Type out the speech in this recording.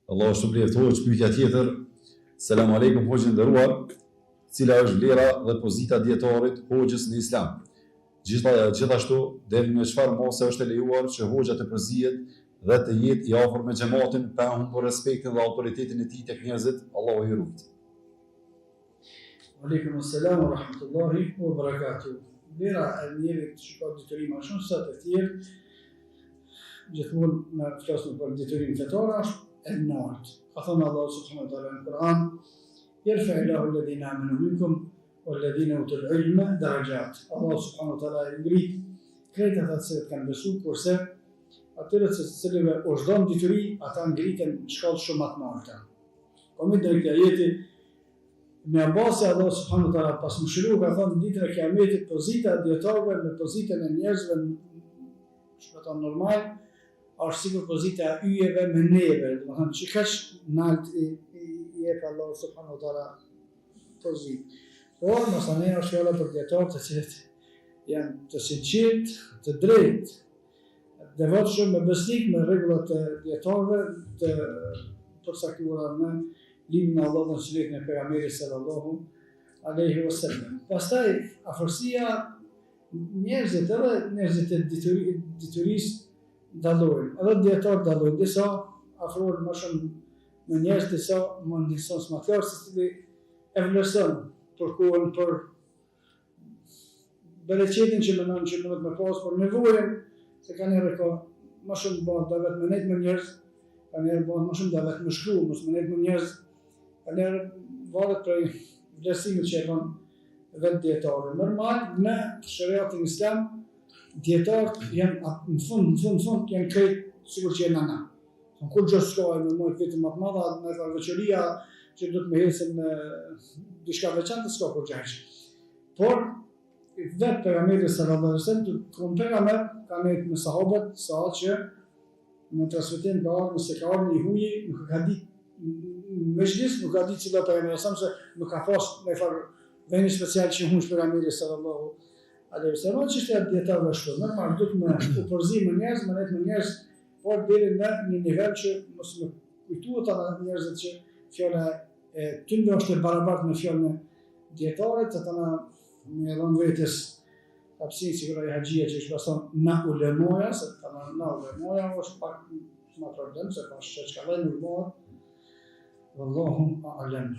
Allah është të hoqë, pyetja tjetër. Selam aleikum hoqë nderuar, cila është vlera dhe pozita dietarit hoqës në Islam? Gjithashtu, deri në çfarë mose është e lejuar që hoxha të përzihet dhe të jetë i afër me xhamatin pa humbur respektin dhe autoritetin e tij tek njerëzit. Allahu i ruaj. Aleikum assalam wa rahmatullahi wa barakatuh. Vlera e njerit që ka detyrim më shumë se të tjerë, gjithmonë në flasim për detyrim fetar, është e lartë. Ka thënë Allahu subhanahu wa taala në Kur'an: "Yarfa'u Allahu alladhina amanu minkum walladhina utul ilma darajat." Allahu subhanahu wa taala i ngrit krejt ata që kanë besuar, kurse atyre të cilëve u zhdon detyri, ata ngriten në shkallë shumë më të lartë. Komi drejt ajeti në Abbasi, Allah subhanahu wa taala pas mëshiru ka thënë ditën e Kiametit pozita e dietarëve me pozitën e njerëzve shpëton normal, është sikur pozita e yjeve me neve, domethënë që kaq nalt i jep Allah subhanahu wa taala pozitë. Por mos anë është fjala për dietarë të cilët janë të sinqert, të drejtë, devotshëm me besnik me rregullat e dietarëve të përcaktuara në librin e Allahut dhe sunetin e pejgamberit sallallahu alaihi wasallam. Pastaj afërsia njerëzit e detyrisë dallojnë, edhe dietarët dallojnë, disa afrohen më shumë me njerëz, disa më ndihson smaklar, se cili e vlerëson për kohën, për bereqetin që mendon që mund të më pas, por nevojën se kanë njerëz më shumë bëhen davet me net me njerëz, kanë njerëz bëhen më shumë davet me shkruaj, mos me net me njerëz, kanë njerëz varet për vlerësimin që e kanë vetë dietarë. Normal në shariatin islam dietarët janë në fund janë krejt sikur që janë nana. Në kur gjë s'ka me mojt vetëm më të madha, me ka veçoria që do të më hesin në diçka veçantë, s'ka kur gjë. Por vetë pejgamberi sallallahu alaihi wasallam, kur pejgamber ka nejt me sahabët, sa që në transmetim ka ardhur se ka ardhur një huji, nuk ka ditë mejlis, nuk ka ditë cila pejgamberi sa se nuk ka pas me farë veni special që huaj pejgamberi sallallahu alaihi wasallam, që është dietarë ashtu. Normal duhet me u përzim me njerëz, me net me njerëz, por deri në një nivel që mos më kujtuat ata njerëzit që fjala e tyre është e barabartë me fjalën e dietarit, ata në dhënë vetës hapësinë sigurisht haxhia që shpason na ulemoja, se na ulemoja është pak më problem se pas çka vjen në Wallahu a'lam.